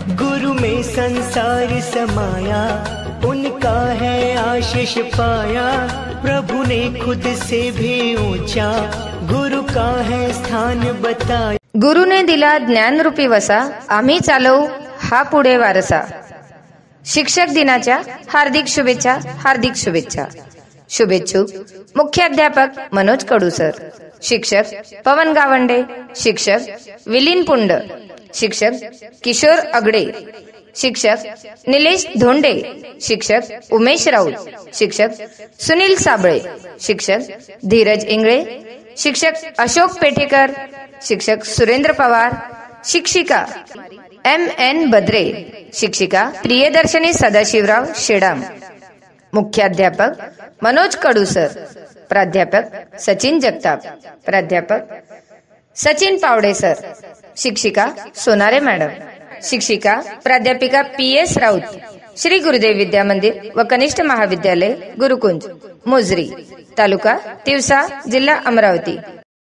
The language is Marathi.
गुरु में संसार समाया, उनका है आशीष पाया। प्रभु ने खुद से भी ऊंचा, गुरु का है स्थान बताया। गुरुने दिला ज्ञान रूपी वसा, आम्ही चालवू हा पुढे वारसा। शिक्षक दिनाच्या हार्दिक शुभेच्छा, हार्दिक शुभेच्छा। शुभेच्छुक मुख्याध्यापक मनोज कडू सर, शिक्षक पवन गावंडे, शिक्षक विलीन पुंड, शिक्षक किशोर अगडे, शिक्षक निलेश धोंडे, शिक्षक उमेश राऊत, शिक्षक सुनील साबळे, शिक्षक धीरज इंगळे, शिक्षक अशोक पेठेकर, शिक्षक सुरेंद्र पवार, शिक्षिका M.N. बद्रे, शिक्षिका प्रियदर्शनी सदाशिवराव शेडाम। मुख्याध्यापक मनोज कडू सर, प्राध्यापक सचिन जगताप, प्राध्यापक सचिन पावडे सर, शिक्षिका सोनारे मॅडम, शिक्षिका प्राध्यापिका P.S. राऊत, श्री गुरुदेव विद्या मंदिर व कनिष्ठ महाविद्यालय गुरुकुंज, मोजरी, तालुका तिवसा, जिल्हा अमरावती।